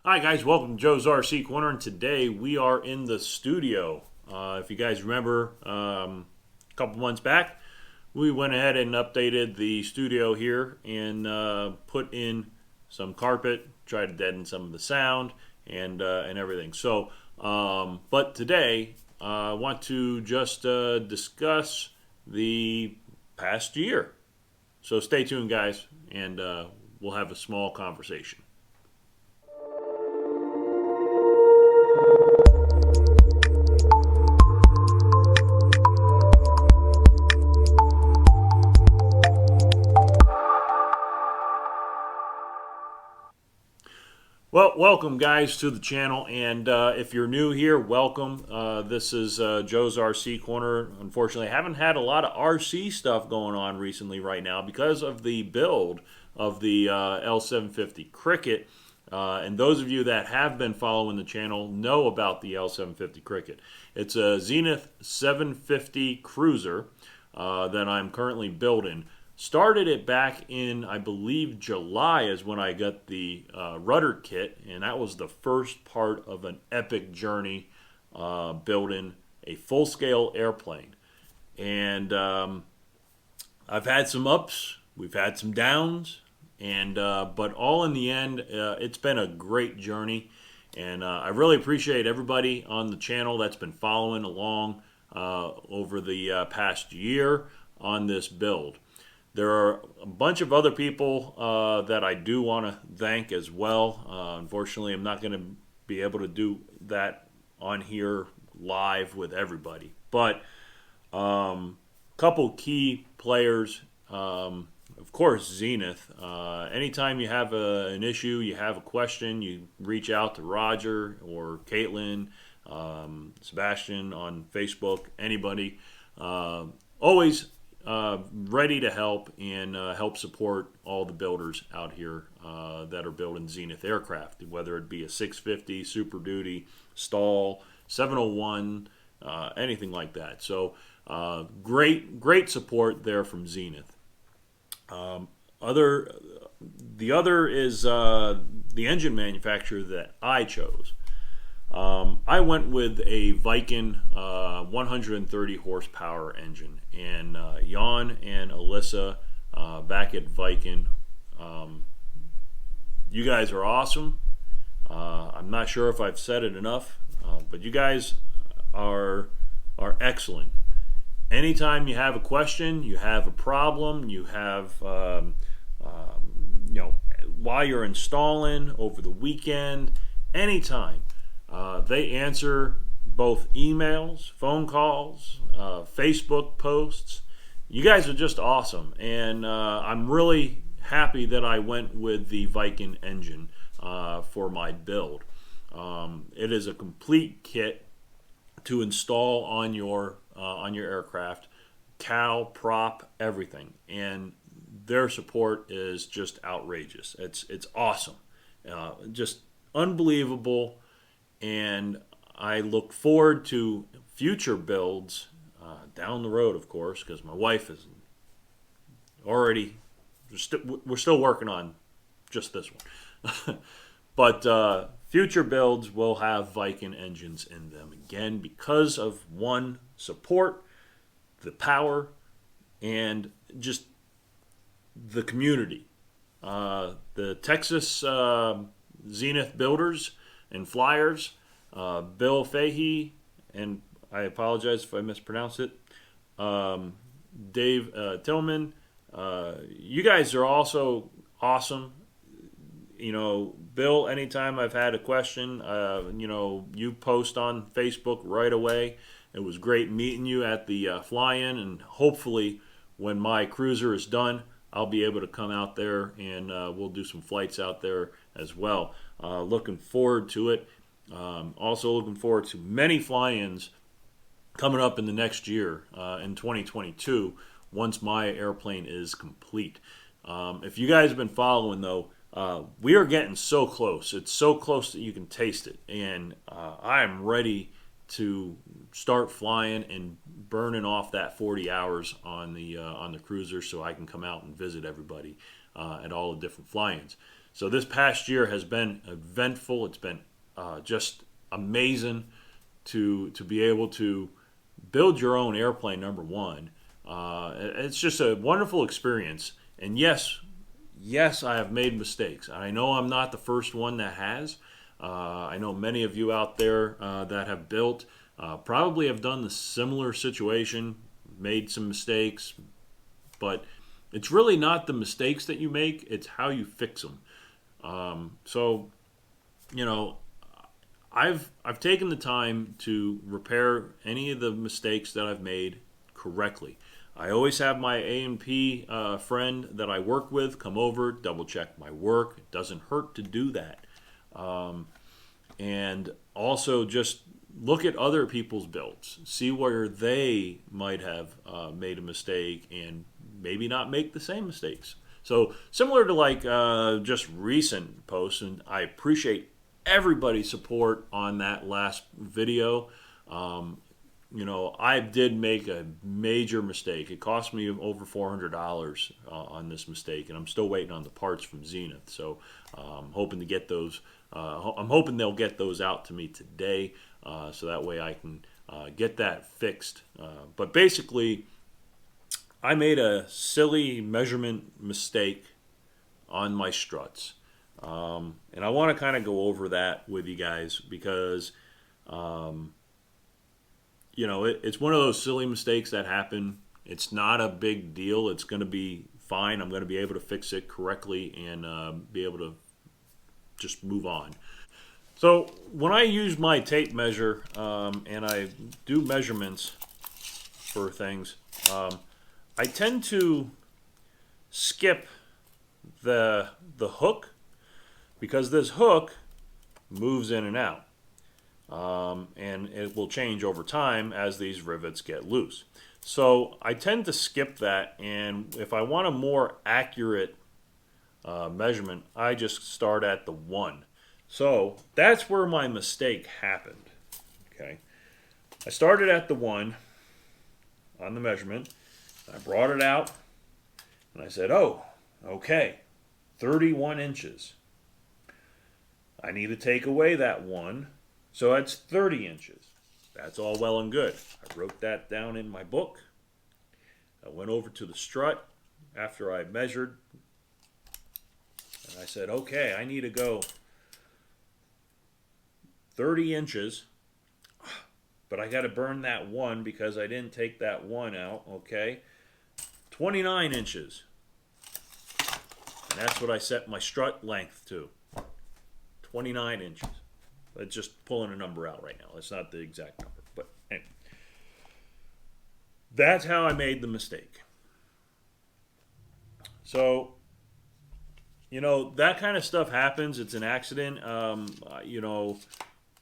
Hi guys, welcome to Joe's RC Corner, and today we are in the studio. If you guys remember, a couple months back, we went ahead and updated the studio here and put in some carpet, tried to deaden some of the sound and everything. But today I want to just discuss the past year. So stay tuned, guys, and we'll have a small conversation. Well, welcome guys to the channel, and if you're new here, welcome. This is Joe's RC Corner. Unfortunately, I haven't had a lot of RC stuff going on recently right now because of the build of the L750 Cricket. And those of you that have been following the channel know about the L750 Cricket. It's a Zenith 750 Cruzer that I'm currently building. Started it back in, I believe, July is when I got the rudder kit, and that was the first part of an epic journey building a full-scale airplane. And I've had some ups, we've had some downs, and but all in the end, it's been a great journey. And I really appreciate everybody on the channel that's been following along over the past year on this build. There are a bunch of other people that I do want to thank as well. Unfortunately, I'm not going to be able to do that on here live with everybody. But a couple key players, of course, Zenith. Anytime you have an issue, you have a question, you reach out to Roger or Caitlin, Sebastian on Facebook, anybody. Always ready to help and help support all the builders out here that are building Zenith aircraft, whether it be a 650, Super Duty, Stall, 701, anything like that. So great support there from Zenith. The other is the engine manufacturer that I chose. I went with a Viking 130 horsepower engine, and Jan and Alyssa back at Viking, you guys are awesome. I'm not sure if I've said it enough, but you guys are excellent. Anytime you have a question, you have a problem, you have while you're installing over the weekend, anytime. They answer both emails, phone calls, Facebook posts. You guys are just awesome, and I'm really happy that I went with the Viking engine for my build. It is a complete kit to install on your aircraft, cow, prop, everything, and their support is just outrageous. It's awesome, just unbelievable. And I look forward to future builds down the road, of course, because my wife is already, we're still working on just this one. But future builds will have Viking engines in them again because of one, support, the power, and just the community. The Texas Zenith builders and flyers, Bill Fahey, and I apologize if I mispronounced it, Dave Tillman. You guys are also awesome. Bill, anytime I've had a question, you post on Facebook right away. It was great meeting you at the fly-in, and hopefully when my cruiser is done, I'll be able to come out there and we'll do some flights out there as well. Looking forward to it. Also looking forward to many fly-ins coming up in the next year in 2022 once my airplane is complete. If you guys have been following, though, we are getting so close. It's so close that you can taste it. And I am ready to start flying and burning off that 40 hours on the cruiser so I can come out and visit everybody at all the different fly-ins. So this past year has been eventful. It's been just amazing to be able to build your own airplane, number one. It's just a wonderful experience. And yes, I have made mistakes. I know I'm not the first one that has. I know many of you out there that have built probably have done the similar situation, made some mistakes, but it's really not the mistakes that you make, it's how you fix them. So, you know, I've taken the time to repair any of the mistakes that I've made correctly. I always have my A&P friend that I work with come over, double check my work. It doesn't hurt to do that. And also just look at other people's builds, see where they might have made a mistake and maybe not make the same mistakes. So similar to like just recent posts, and I appreciate everybody's support on that last video. You know, I did make a major mistake. It cost me over $400 on this mistake, and I'm still waiting on the parts from Zenith. So I'm hoping to get those. I'm hoping they'll get those out to me today, so that way I can get that fixed. But basically, I made a silly measurement mistake on my struts, and I want to kind of go over that with you guys because. You know, it's one of those silly mistakes that happen. It's not a big deal. It's going to be fine. I'm going to be able to fix it correctly and be able to just move on. So when I use my tape measure and I do measurements for things, I tend to skip the hook because this hook moves in and out. And it will change over time as these rivets get loose. So I tend to skip that, and if I want a more accurate measurement, I just start at the 1. So that's where my mistake happened. Okay, I started at the 1 on the measurement. I brought it out, and I said, oh, okay, 31 inches. I need to take away that 1. So that's 30 inches. That's all well and good. I wrote that down in my book. I went over to the strut after I measured. And I said, okay, I need to go 30 inches. But I got to burn that 1 because I didn't take that 1 out. Okay. 29 inches. And that's what I set my strut length to. 29 inches. It's just pulling a number out right now. It's not the exact number. But anyway. That's how I made the mistake. So, you know, that kind of stuff happens. It's an accident, you know,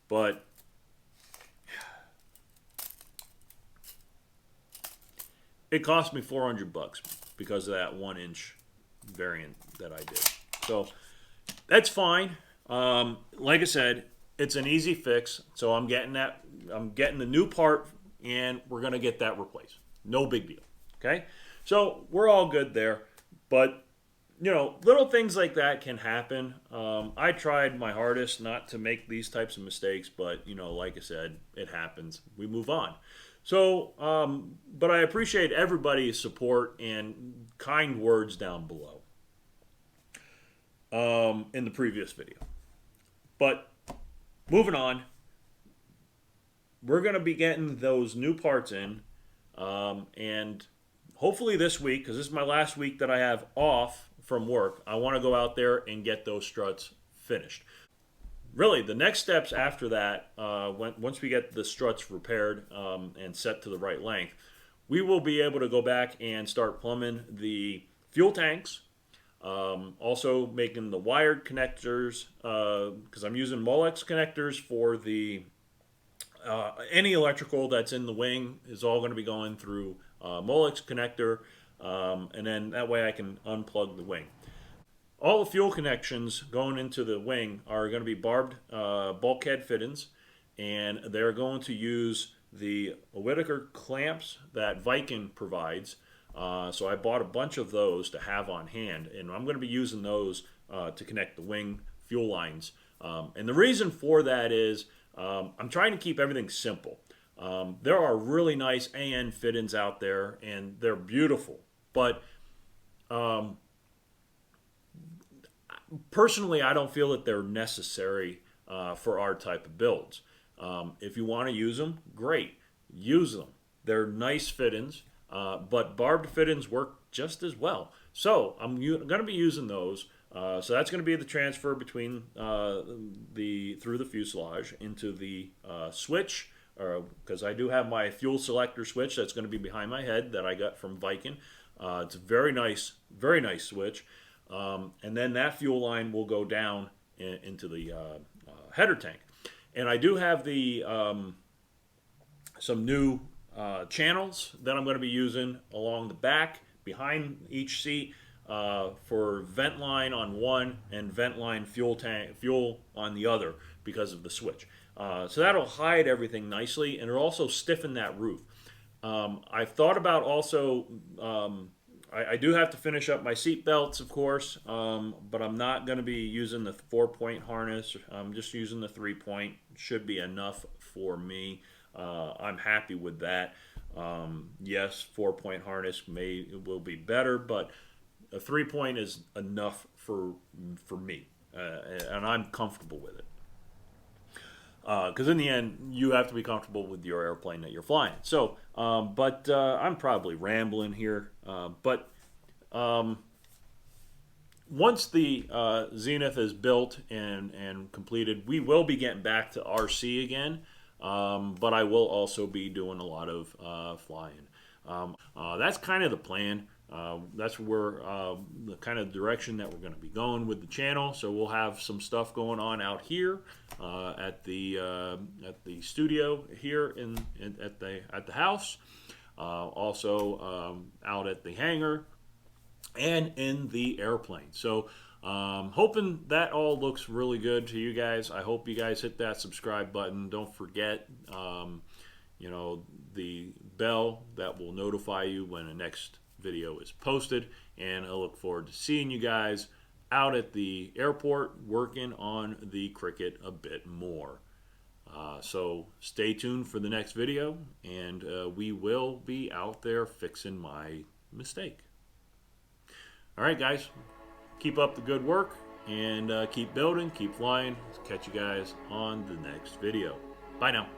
but it cost me $400 because of that 1-inch variant that I did. So that's fine. Like I said, it's an easy fix, so I'm getting the new part, and we're going to get that replaced. No big deal, okay? So we're all good there, but, you know, little things like that can happen. I tried my hardest not to make these types of mistakes, but, you know, like I said, it happens. We move on. So, but I appreciate everybody's support and kind words down below in the previous video. But moving on, we're going to be getting those new parts in, and hopefully this week, because this is my last week that I have off from work, I want to go out there and get those struts finished. Really, the next steps after that, once we get the struts repaired and set to the right length, we will be able to go back and start plumbing the fuel tanks. Also making the wired connectors, because I'm using Molex connectors for the any electrical that's in the wing is all going to be going through Molex connector, and then that way I can unplug the wing. All the fuel connections going into the wing are going to be barbed bulkhead fittings, and they're going to use the Whittaker clamps that Viking provides. So I bought a bunch of those to have on hand, and I'm going to be using those to connect the wing fuel lines. And the reason for that is I'm trying to keep everything simple. There are really nice AN fit-ins out there, and they're beautiful. But personally, I don't feel that they're necessary for our type of builds. If you want to use them, great. Use them. They're nice fit-ins, but barbed fit-ins work just as well. So I'm going to be using those. So that's going to be the transfer between through the fuselage into the switch, because I do have my fuel selector switch that's going to be behind my head that I got from Viking. It's a very nice switch. And then that fuel line will go down into the header tank. And I do have the some new channels that I'm going to be using along the back, behind each seat, for vent line on one and vent line fuel on the other because of the switch. So that'll hide everything nicely, and it'll also stiffen that roof. I've thought about also, I do have to finish up my seat belts, of course, but I'm not going to be using the 4-point harness. I'm just using the 3-point. Should be enough for me. I'm happy with that. Yes, 4-point harness will be better, but a 3-point is enough for me, and I'm comfortable with it. Because in the end, you have to be comfortable with your airplane that you're flying. So, but I'm probably rambling here. But once the Zenith is built and completed, we will be getting back to RC again. But I will also be doing a lot of flying. That's kind of the plan. That's where the kind of direction that we're going to be going with the channel. So we'll have some stuff going on out here at the studio here at the house. Also out at the hangar and in the airplane. So hoping that all looks really good to you guys. I hope you guys hit that subscribe button. Don't forget, the bell that will notify you when the next video is posted. And I look forward to seeing you guys out at the airport working on the Cricket a bit more. So stay tuned for the next video, and we will be out there fixing my mistake. All right, guys. Keep up the good work, and keep building, keep flying. Catch you guys on the next video. Bye now.